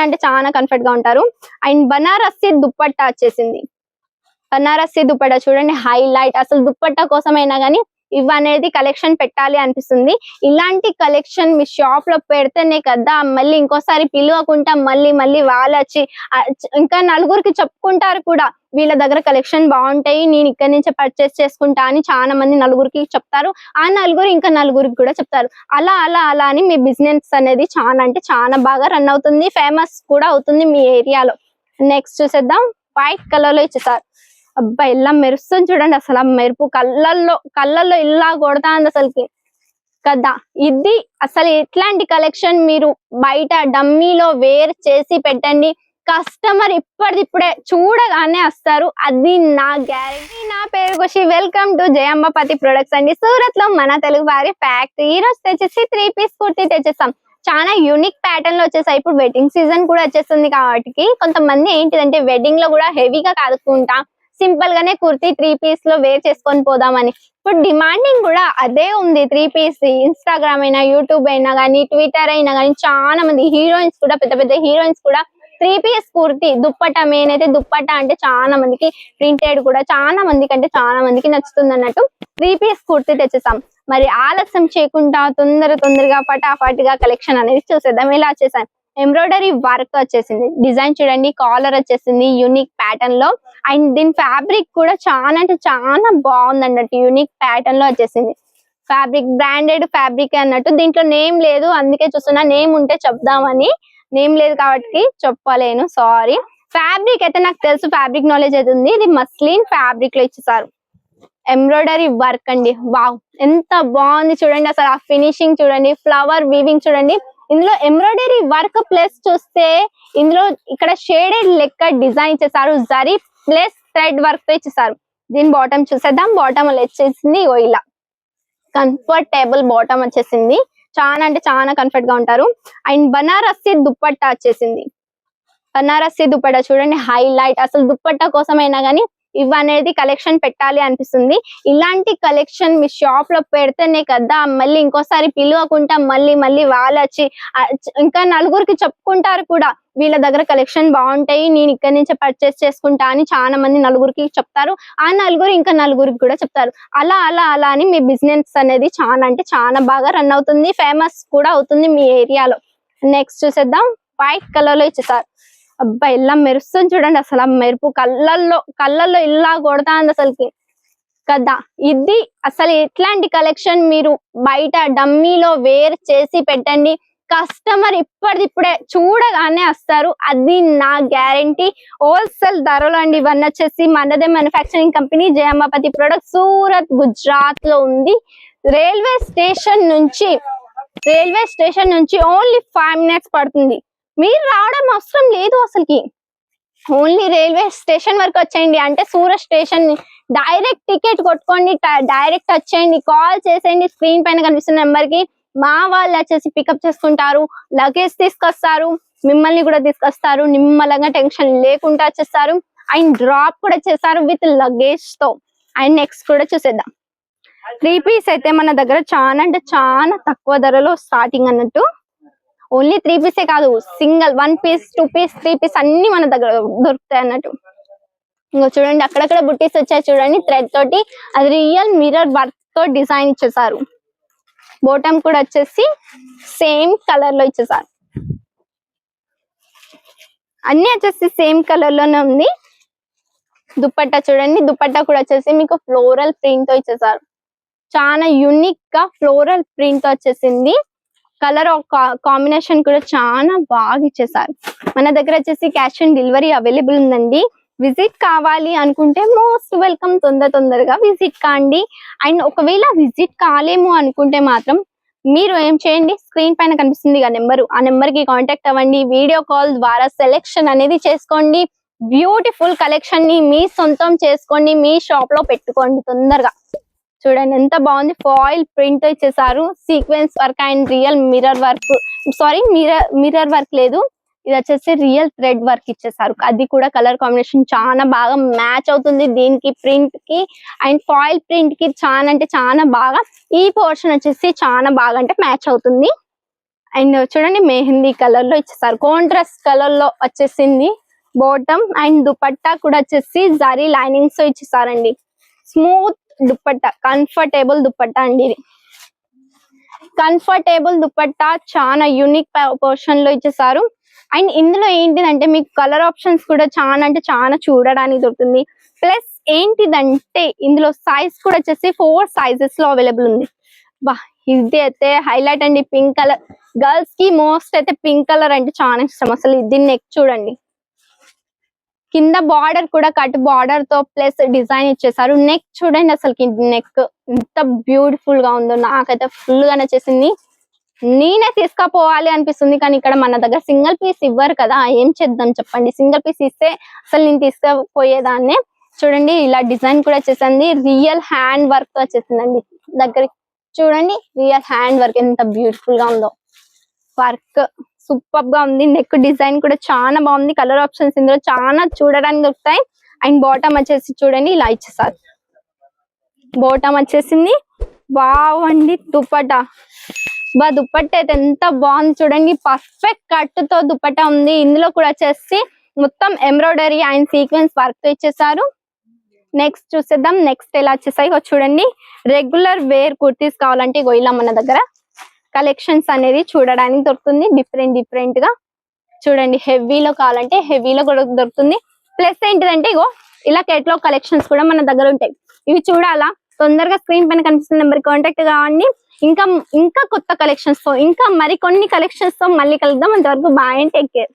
అంటే చాలా కంఫర్ట్ గా ఉంటారు. అండ్ బనారసి దుప్పట్టా వచ్చేసింది. బనారసి దుప్పట్టా చూడండి, హైలైట్. అసలు దుప్పట్టా కోసమైనా కానీ ఇవనేది కలెక్షన్ పెట్టాలి అనిపిస్తుంది. ఇలాంటి కలెక్షన్ మీ షాప్ లో పెడితేనే కదా మళ్ళీ ఇంకోసారి పిలువకుండా మళ్ళీ మళ్ళీ వాళ్ళు వచ్చి ఇంకా నలుగురికి చెప్పుకుంటారు కూడా, వీళ్ళ దగ్గర కలెక్షన్ బాగుంటాయి, నేను ఇక్కడ నుంచి పర్చేస్ చేసుకుంటా అని చాలా మంది నలుగురికి చెప్తారు. ఆ నలుగురు ఇంకా నలుగురికి కూడా చెప్తారు. అలా అలా అలా అని మీ బిజినెస్ అనేది చాలా అంటే చాలా బాగా రన్ అవుతుంది, ఫేమస్ కూడా అవుతుంది మీ ఏరియాలో. నెక్స్ట్ చూసేద్దాం. వైట్ కలర్ లో ఇచ్చేసారు. అబ్బా ఇలా మెరుస్తుంది చూడండి, అసలు ఆ మెరుపు కళ్ళల్లో ఇలా కొడతాంది అసలుకి కదా. ఇది అసలు ఇట్లాంటి కలెక్షన్ మీరు బయట డమ్మీలో వేర్ చేసి పెట్టండి, కస్టమర్ ఇప్పటిప్పుడే చూడగానే వస్తారు, అది నా గ్యారెంటీ. నా పేరు ఖుషి, వెల్కమ్ టు జయాంబాపతి ప్రొడక్ట్స్ అండి. సూరత్ లో మన తెలుగు వారి ఫ్యాక్టరీ. ఈ రోజు తెచ్చేసి 3 పీస్ కుర్తీ తెచ్చేస్తాం. చాలా యూనిక్ ప్యాటర్న్ లో వచ్చేసాయి. ఇప్పుడు వెడ్డింగ్ సీజన్ కూడా వచ్చేస్తుంది కాబట్టి కొంతమంది ఏంటిదంటే వెడ్డింగ్ లో కూడా హెవీగా కాదుకుంటా సింపుల్ గానే కుర్తీ 3 పీస్ లో వేర్ చేసుకొని పోదామని. ఇప్పుడు డిమాండింగ్ కూడా అదే ఉంది. 3 పీస్ ఇన్స్టాగ్రామ్ అయినా యూట్యూబ్ అయినా కానీ ట్విట్టర్ అయినా కానీ చాలా మంది హీరోయిన్స్ కూడా, పెద్ద పెద్ద హీరోయిన్స్ కూడా 3 పీస్ కుర్తీ దుప్పట్టా, మెయిన్ అయితే దుప్పట్టా అంటే చాలా మందికి, ప్రింటెడ్ కూడా చాలా మందికి అంటే చాలా మందికి నచ్చుతుంది అన్నట్టు 3 పీస్ కుర్తీ తెచ్చేసాం. మరి ఆలస్యం చేయకుండా తొందరగా ఫటాఫట్గా కలెక్షన్ అనేది చూసేద్దాం. ఇలా వచ్చేసాం. ఎంబ్రాయిడరీ వర్క్ వచ్చేసింది, డిజైన్ చూడండి, కాలర్ వచ్చేసింది యూనిక్ ప్యాటర్న్ లో. అండ్ దీని ఫ్యాబ్రిక్ కూడా చాలా అంటే చాలా బాగుంది అన్నట్టు, యూనిక్ ప్యాటర్న్ లో వచ్చేసింది. ఫ్యాబ్రిక్ బ్రాండెడ్ ఫ్యాబ్రిక్ అన్నట్టు, దీంట్లో నేమ్ లేదు అందుకే చూస్తున్నా, నేమ్ ఉంటే చెప్దామని. నేమ్ లేదు కాబట్టి చెప్పలేను, సారీ. ఫ్యాబ్రిక్ అయితే నాకు తెలుసు, ఫ్యాబ్రిక్ నాలెడ్జ్ అయితే ఉంది. ఇది మస్లిన్ ఫ్యాబ్రిక్ లో ఇచ్చేసారు. ఎంబ్రాయిడరీ వర్క్ అండి, వావ్ ఎంత బాగుంది చూడండి. అసలు ఆ ఫినిషింగ్ చూడండి, ఫ్లవర్ వీవింగ్ చూడండి. ఇందులో ఎంబ్రాయిడరీ వర్క్ ప్లస్ చూస్తే ఇందులో ఇక్కడ షేడెడ్ లెక్క డిజైన్ ఇచ్చేసారు, జరీ ప్లస్ థ్రెడ్ వర్క్ తో ఇచ్చేసారు. దీని బాటమ్ చూసేద్దాం. బాటమ్ వచ్చేసింది ఇలా కంఫర్టబుల్ బాటమ్ వచ్చేసింది, చాలా అంటే చాలా కంఫర్ట్ గా ఉంటారు. అండ్ బనారసి దుప్పట్టా వచ్చేసింది. బనారసి దుప్పట్టా చూడండి, హైలైట్. అసలు దుప్పట్టా కోసమైనా కానీ ఇవనేది కలెక్షన్ పెట్టాలి అనిపిస్తుంది. ఇలాంటి కలెక్షన్ మీ షాప్ లో పెడితేనే కదా మళ్ళీ ఇంకోసారి పిలువకుండా మళ్ళీ మళ్ళీ వాళ్ళు వచ్చి ఇంకా నలుగురికి చెప్పుకుంటారు కూడా, వీళ్ళ దగ్గర కలెక్షన్ బాగుంటాయి, నేను ఇక్కడ నుంచి పర్చేస్ చేసుకుంటా అని చాలా మంది నలుగురికి చెప్తారు. ఆ నలుగురు ఇంకా నలుగురికి కూడా చెప్తారు. అలా అలా అలా అని మీ బిజినెస్ అనేది చాలా అంటే చాలా బాగా రన్ అవుతుంది, ఫేమస్ కూడా అవుతుంది మీ ఏరియాలో. నెక్స్ట్ చూసేద్దాం. వైట్ కలర్ లో ఇచ్చేసారు. అబ్బా ఇలా మెరుస్తుంది చూడండి, అసలు ఆ మెరుపు కళ్ళల్లో ఇలా కొడతాంది అసలుకి కదా. ఇది అసలు ఇట్లాంటి కలెక్షన్ మీరు బయట డమ్మీలో వేర్ చేసి పెట్టండి, కస్టమర్ ఇప్పటిప్పుడే చూడగానే వస్తారు, అది నా గ్యారెంటీ. హోల్సేల్ ధరలు అండి. ఇవన్నీ వచ్చేసి మనదే మ్యానుఫ్యాక్చరింగ్ కంపెనీ జయాంబాపతి ప్రొడక్ట్, సూరత్ గుజరాత్ లో ఉంది. రైల్వే స్టేషన్ నుంచి ఓన్లీ 5 minutes పడుతుంది. మీరు రావడం అవసరం లేదు అసలుకి, ఓన్లీ రైల్వే స్టేషన్ వరకు వచ్చేయండి. అంటే సూరత్ స్టేషన్ డైరెక్ట్ టికెట్ కొట్టుకోండి, డైరెక్ట్ వచ్చేయండి, కాల్ చేసేయండి. స్క్రీన్ పైన కనిపిస్తున్న నెంబర్ కి మా వాళ్ళు వచ్చేసి పికప్ చేసుకుంటారు, లగేజ్ తీసుకొస్తారు, మిమ్మల్ని కూడా తీసుకొస్తారు, నిమ్మలంగా టెన్షన్ లేకుండా వచ్చేస్తారు. అండ్ డ్రాప్ కూడా చేస్తారు విత్ లగేజ్ తో. అండ్ నెక్స్ట్ కూడా చూసేద్దాం. 3 పీస్ అయితే మన దగ్గర చాలా అంటే చాలా తక్కువ ధరలో స్టార్టింగ్ అన్నట్టు. ఓన్లీ 3 పీసే కాదు, సింగిల్ 1 పీస్ 2 పీస్ 3 పీస్ అన్ని మన దగ్గర దొరుకుతాయి అన్నట్టు. ఇంకో చూడండి, అక్కడక్కడ బుట్టీస్ వచ్చాయి చూడండి థ్రెడ్ తోటి, అది రియల్ మిర్రర్ వర్క్ తో డిజైన్ ఇచ్చేసారు. బాటమ్ కూడా వచ్చేసి సేమ్ కలర్ లో ఇచ్చేసారు, అన్ని వచ్చేసి సేమ్ కలర్ లోనే ఉంది. దుప్పట్టా చూడండి, దుప్పట్టా కూడా వచ్చేసి మీకు ఫ్లోరల్ ప్రింట్ తో ఇచ్చేసారు, చాలా యూనిక్ గా ఫ్లోరల్ ప్రింట్ వచ్చేసింది. కలర్ కాంబినేషన్ కూడా చాలా బాగా ఇచ్చేసారు. మన దగ్గర వచ్చేసి క్యాష్ ఆన్ డెలివరీ అవైలబుల్ ఉందండి. విజిట్ కావాలి అనుకుంటే మోస్ట్ వెల్కమ్, తొందరగా విజిట్ కాండి. అండ్ ఒకవేళ విజిట్ కాలేము అనుకుంటే మాత్రం మీరు ఏం చేయండి, స్క్రీన్ పైన కనిపిస్తుంది నెంబరు, ఆ నెంబర్ కి కాంటాక్ట్ అవ్వండి. వీడియో కాల్ ద్వారా సెలెక్షన్ అనేది చేసుకోండి. బ్యూటిఫుల్ కలెక్షన్ ని మీ సొంతం చేసుకోండి, మీ షాప్ లో పెట్టుకోండి తొందరగా. చూడండి ఎంత బాగుంది, ఫాయిల్ ప్రింట్ తో ఇచ్చేసారు, sequence work and real mirror work, sorry mirror work లేదు, ఇది వచ్చేసి రియల్ థ్రెడ్ వర్క్ ఇచ్చేసారు. అది కూడా కలర్ కాంబినేషన్ చాలా బాగా మ్యాచ్ అవుతుంది దీనికి, ప్రింట్ కి అండ్ ఫాయిల్ ప్రింట్ కి చాలా అంటే చాలా బాగా. ఈ పోర్షన్ వచ్చేసి చాలా బాగా అంటే మ్యాచ్ అవుతుంది. అండ్ చూడండి మెహందీ కలర్ లో ఇచ్చేసారు, కాంట్రాస్ట్ కలర్ లో వచ్చేసింది బాటమ్. అండ్ దుపట్టా కూడా వచ్చేసి జరీ లైనింగ్స్ తో ఇచ్చేసారండి. స్మూత్ దుపట్టా, కంఫర్టబుల్ దుపట్టా అండి ఇది. కంఫర్టబుల్ దుపట్టా చాలా యూనిక్ పోర్షన్ లో ఇచ్చేసారు. అండ్ ఇందులో ఏంటిదంటే మీకు కలర్ ఆప్షన్స్ కూడా చాలా అంటే చాలా చూడడానికి దొరుకుతుంది. ప్లస్ ఏంటిదంటే ఇందులో సైజ్ కూడా వచ్చేసి 4 సైజెస్ లో అవైలబుల్ ఉంది. బా ఇది అయితే హైలైట్ అండి. పింక్ కలర్, గర్ల్స్ కి మోస్ట్ అయితే పింక్ కలర్ అంటే చాలా ఇష్టం. అసలు దీని నెక్ చూడండి, కింద బార్డర్ కూడా కట్ బార్డర్ తో ప్లస్ డిజైన్ ఇచ్చేసారు. నెక్ చూడండి అసలు నెక్ ఎంత బ్యూటిఫుల్ గా ఉందో, నాకైతే ఫుల్ గా నచ్చేసింది. నేనే తీసుకపోవాలి అనిపిస్తుంది, కానీ ఇక్కడ మన దగ్గర సింగిల్ పీస్ ఇవ్వరు కదా, ఏం చేద్దాం చెప్పండి. సింగిల్ పీస్ ఇస్తే అసలు నేను తీసుకపోయేదాన్నే. చూడండి ఇలా డిజైన్ కూడా వచ్చేసింది, రియల్ హ్యాండ్ వర్క్ తో వచ్చేసిందండి. దగ్గర చూడండి రియల్ హ్యాండ్ వర్క్ ఎంత బ్యూటిఫుల్ గా ఉందో, వర్క్ సూపర్ గా ఉంది. నెక్ డిజైన్ కూడా చాలా బాగుంది. కలర్ ఆప్షన్స్ ఇందులో చాలా చూడడానికి దొరుకుతాయి. అండ్ బాటమ్ వచ్చేసి చూడండి ఇలా ఇచ్చేసారు, బాటమ్ వచ్చేసింది. బాగుంది దుపట్టా, బా దుపట్టా అయితే ఎంత బాగుంది చూడండి. పర్ఫెక్ట్ కట్ తో దుపట్టా ఉంది. ఇందులో కూడా వచ్చేసి మొత్తం ఎంబ్రాయిడరీ అండ్ సీక్వెన్స్ వర్క్ తో ఇచ్చేసారు. నెక్స్ట్ చూసేద్దాం, నెక్స్ట్ ఎలా వచ్చేసాయి చూడండి. రెగ్యులర్ వేర్ కుర్తీస్ కావాలంటే ఇగో ఇలా మన దగ్గర కలెక్షన్స్ అనేది చూడడానికి దొరుకుతుంది. డిఫరెంట్ గా చూడండి. హెవీలో కావాలంటే హెవీలో కూడా దొరుకుతుంది. ప్లస్ ఏంటిదంటే ఇగో ఇలా కేటలాగ్ కలెక్షన్స్ కూడా మన దగ్గర ఉంటాయి. ఇవి చూడాలా తొందరగా స్క్రీన్ పైన కనిపిస్తున్న నెంబర్ కాంటాక్ట్ కావండి. ఇంకా కొత్త కలెక్షన్స్ తో, ఇంకా మరికొన్ని కలెక్షన్స్ తో మళ్ళీ కలుద్దాం. అంతవరకు బాయ్ అండ్ టేక్ కేర్.